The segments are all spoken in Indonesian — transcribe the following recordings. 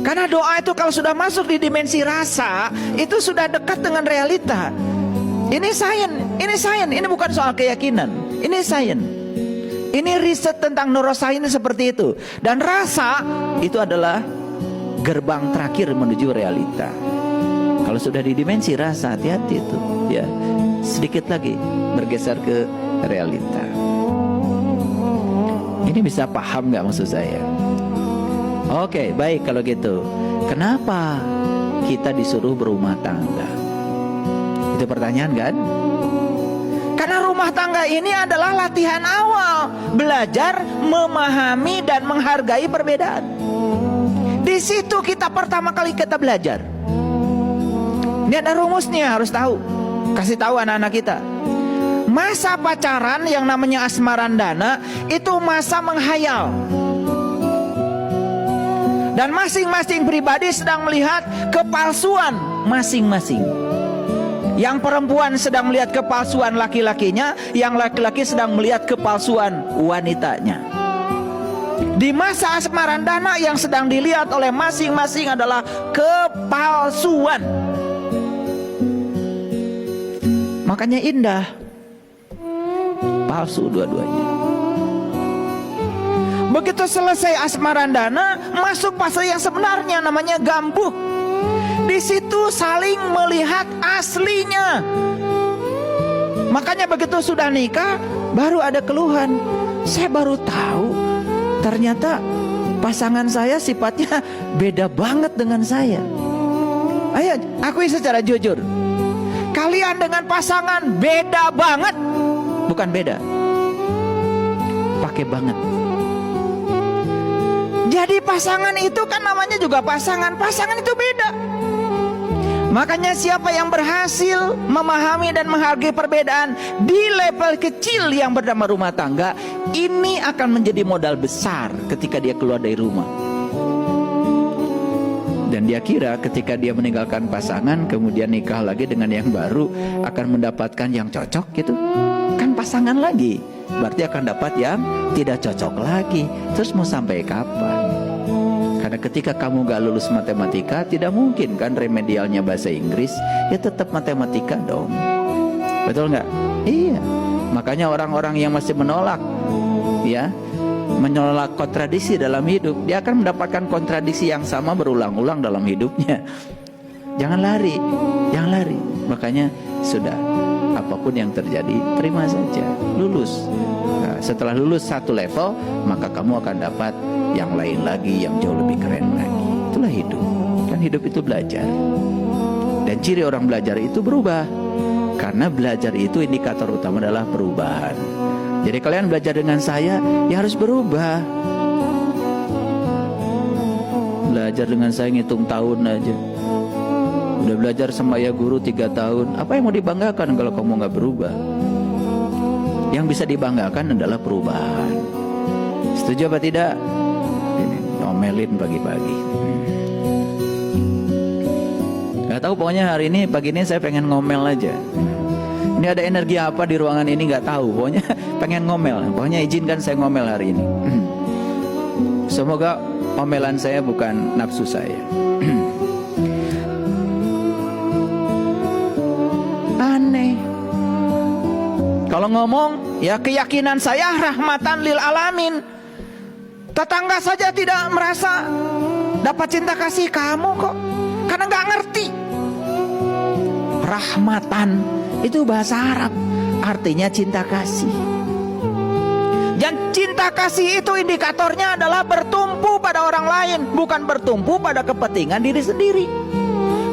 Karena doa itu kalau sudah masuk di dimensi rasa, itu sudah dekat dengan realita. Ini sains, ini bukan soal keyakinan, ini sains. Ini riset tentang neurosains seperti itu. Dan rasa itu adalah gerbang terakhir menuju realita. Kalau sudah di dimensi rasa, hati-hati itu, ya. Sedikit lagi bergeser ke realita. Ini bisa paham nggak maksud saya? Oke, baik kalau gitu. Kenapa kita disuruh berumah tangga? Itu pertanyaan kan? Karena rumah tangga ini adalah latihan awal, belajar memahami dan menghargai perbedaan. Di situ kita pertama kali kita belajar. Ini ada rumusnya, harus tahu. Kasih tahu anak-anak kita. Masa pacaran yang namanya asmarandana itu masa menghayal. Dan masing-masing pribadi sedang melihat kepalsuan masing-masing. Yang perempuan sedang melihat kepalsuan laki-lakinya, yang laki-laki sedang melihat kepalsuan wanitanya. Di masa asmarandana yang sedang dilihat oleh masing-masing adalah kepalsuan. Makanya indah, palsu dua-duanya. Begitu selesai asmarandana, masuk fase yang sebenarnya namanya gambuh. Di situ saling melihat aslinya. Makanya begitu sudah nikah, baru ada keluhan. Saya baru tahu, ternyata pasangan saya sifatnya beda banget dengan saya. Ayo, akui secara jujur. Kalian dengan pasangan beda banget. Bukan beda, pakai banget. Jadi pasangan itu kan namanya juga pasangan. Pasangan itu beda. Makanya siapa yang berhasil memahami dan menghargai perbedaan di level kecil yang bernama rumah tangga, ini akan menjadi modal besar ketika dia keluar dari rumah. Dan dia kira ketika dia meninggalkan pasangan, kemudian nikah lagi dengan yang baru, akan mendapatkan yang cocok gitu. Kan pasangan lagi, berarti akan dapat yang tidak cocok lagi. Terus mau sampai kapan? Karena ketika kamu gak lulus matematika, tidak mungkin kan remedialnya bahasa Inggris, ya tetap matematika dong. Betul nggak? Iya. Makanya orang-orang yang masih menolak, ya, menolak kontradiksi dalam hidup, dia akan mendapatkan kontradiksi yang sama berulang-ulang dalam hidupnya. Jangan lari, jangan lari. Makanya sudah, apapun yang terjadi, terima saja, lulus. Nah, setelah lulus satu level, maka kamu akan dapat yang lain lagi, yang jauh lebih keren lagi. Itulah hidup. Kan hidup itu belajar. Dan ciri orang belajar itu berubah. Karena belajar itu indikator utama adalah perubahan. Jadi kalian belajar dengan saya, ya harus berubah. Belajar dengan saya ngitung tahun aja. Udah belajar sama ya guru 3 tahun. Apa yang mau dibanggakan kalau kamu nggak berubah? Yang bisa dibanggakan adalah perubahan. Setuju apa tidak? Ngomelin pagi-pagi. Gak tahu, pokoknya hari ini, pagi ini saya pengen ngomel aja. Ini ada energi apa di ruangan ini gak tahu. Pokoknya pengen ngomel. Pokoknya izinkan saya ngomel hari ini. Semoga omelan saya bukan nafsu saya. Aneh. Kalau ngomong, ya keyakinan saya rahmatan lil alamin. Tetangga saja tidak merasa dapat cinta kasih kamu kok, karena nggak ngerti. Rahmatan itu bahasa Arab, artinya cinta kasih. Dan cinta kasih itu indikatornya adalah bertumpu pada orang lain, bukan bertumpu pada kepentingan diri sendiri.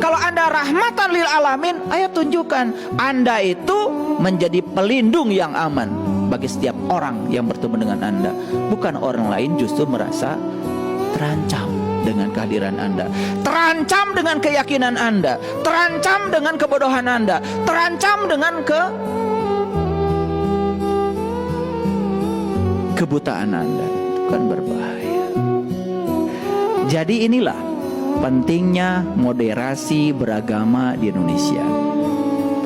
Kalau Anda rahmatan lil alamin, ayo tunjukkan Anda itu menjadi pelindung yang aman bagi setiap orang yang bertemu dengan Anda. Bukan orang lain justru merasa terancam dengan kehadiran Anda, terancam dengan keyakinan Anda, terancam dengan kebodohan Anda, terancam dengan kebutaan Anda. Itu kan berbahaya. Jadi inilah pentingnya moderasi beragama di Indonesia.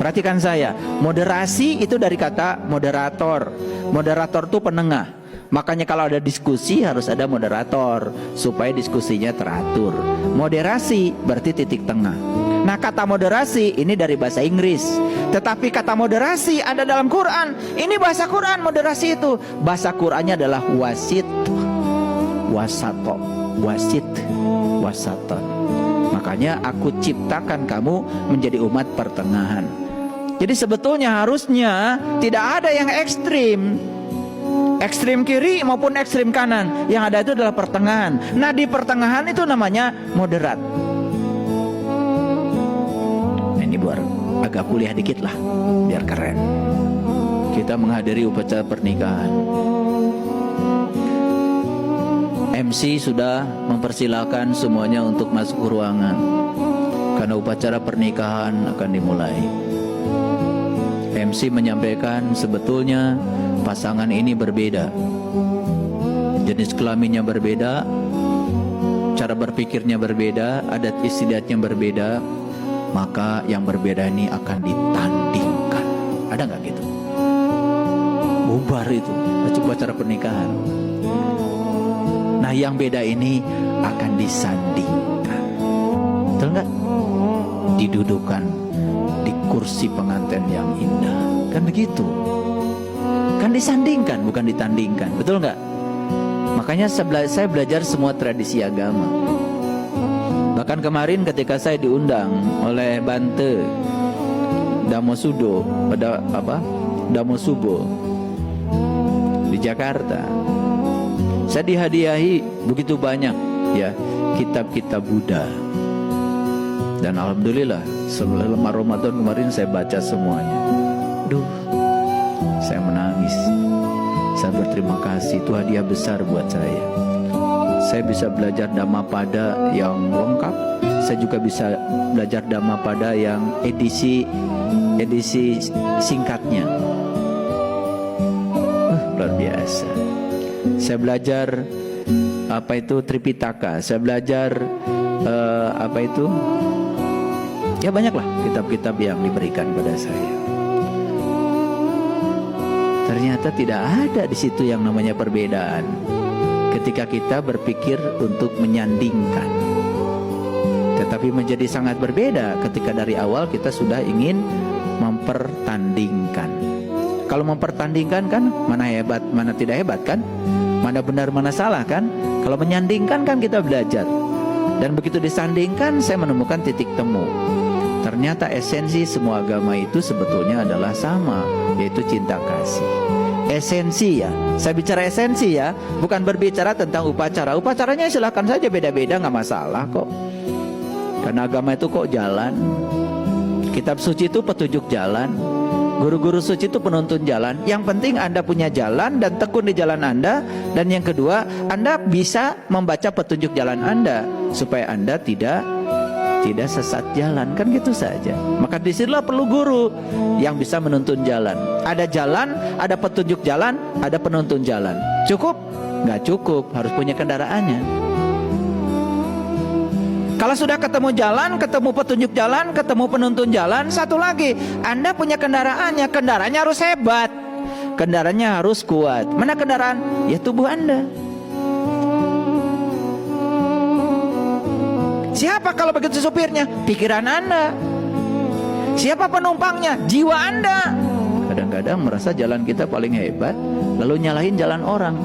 Perhatikan saya, moderasi itu dari kata moderator. Moderator itu penengah. Makanya kalau ada diskusi harus ada moderator supaya diskusinya teratur. Moderasi berarti titik tengah. Nah, kata moderasi ini dari bahasa Inggris, tetapi kata moderasi ada dalam Quran. Ini bahasa Quran, moderasi itu. Bahasa Qurannya adalah wasit, wasato, wasit, wasaton. Makanya aku ciptakan kamu menjadi umat pertengahan. Jadi sebetulnya harusnya tidak ada yang ekstrim, ekstrim kiri maupun ekstrim kanan. Yang ada itu adalah pertengahan. Nah, di pertengahan itu namanya moderat. Ini buat agak kuliah dikit lah, biar keren. Kita menghadiri upacara pernikahan. MC sudah mempersilahkan semuanya untuk masuk ke ruangan, karena upacara pernikahan akan dimulai. MC menyampaikan sebetulnya pasangan ini berbeda, jenis kelaminnya berbeda, cara berpikirnya berbeda, adat istiadatnya berbeda. Maka yang berbeda ini akan ditandingkan. Ada nggak gitu? Bubar itu upacara pernikahan. Nah, yang beda ini akan disandingkan. Betul nggak? Didudukan di kursi pengantin yang indah. Kan begitu? Kan disandingkan, bukan ditandingkan. Betul nggak? Makanya saya belajar semua tradisi agama. Bahkan kemarin ketika saya diundang oleh Bante Damosudo pada Damosubo di Jakarta, saya dihadiahi begitu banyak ya kitab-kitab Buddha. Dan alhamdulillah selama Ramadan kemarin saya baca semuanya. Duh, saya menangis. Saya berterima kasih, itu hadiah besar buat saya. Saya bisa belajar Dhammapada yang lengkap. Saya juga bisa belajar Dhammapada yang edisi singkatnya. Luar biasa. Saya belajar Tripitaka. Saya belajar ya banyaklah kitab-kitab yang diberikan pada saya. Ternyata tidak ada di situ yang namanya perbedaan. Ketika kita berpikir untuk menyandingkan, tetapi menjadi sangat berbeda ketika dari awal kita sudah ingin mempertandingkan. Kalau mempertandingkan kan mana hebat, mana tidak hebat kan, mana benar, mana salah kan. Kalau menyandingkan kan kita belajar. Dan begitu disandingkan saya menemukan titik temu. Ternyata esensi semua agama itu sebetulnya adalah sama, yaitu cinta kasih. Esensi ya, saya bicara esensi ya, bukan berbicara tentang upacara. Upacaranya silahkan saja beda-beda, nggak masalah kok. Karena agama itu kok jalan. Kitab suci itu petunjuk jalan. Guru-guru suci itu penuntun jalan. Yang penting Anda punya jalan dan tekun di jalan Anda. Dan yang kedua, Anda bisa membaca petunjuk jalan Anda supaya Anda tidak sesat jalan, kan gitu saja. Maka disinilah perlu guru yang bisa menuntun jalan. Ada jalan, ada petunjuk jalan, ada penuntun jalan. Cukup? Nggak cukup, harus punya kendaraannya. Kalau sudah ketemu jalan, ketemu petunjuk jalan, ketemu penuntun jalan, satu lagi, Anda punya kendaraannya. Kendaraannya harus hebat, kendaraannya harus kuat. Mana kendaraan? Ya tubuh Anda. Siapa kalau begitu supirnya? Pikiran Anda. Siapa penumpangnya? Jiwa Anda. Kadang-kadang merasa jalan kita paling hebat, lalu nyalahin jalan orang.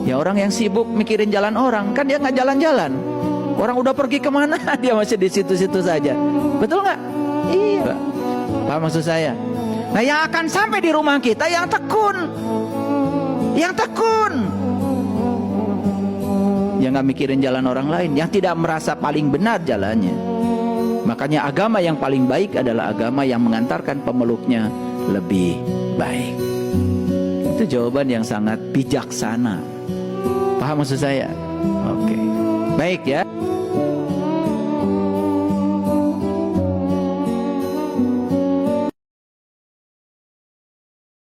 Ya orang yang sibuk mikirin jalan orang, kan dia nggak jalan-jalan. Orang udah pergi kemana, dia masih di situ-situ saja. Betul nggak? Iya. Paham maksud saya? Nah, yang akan sampai di rumah kita yang tekun. Yang tekun. Yang nggak mikirin jalan orang lain, yang tidak merasa paling benar jalannya. Makanya agama yang paling baik adalah agama yang mengantarkan pemeluknya lebih baik. Itu jawaban yang sangat bijaksana. Paham maksud saya? Oke. Baik ya.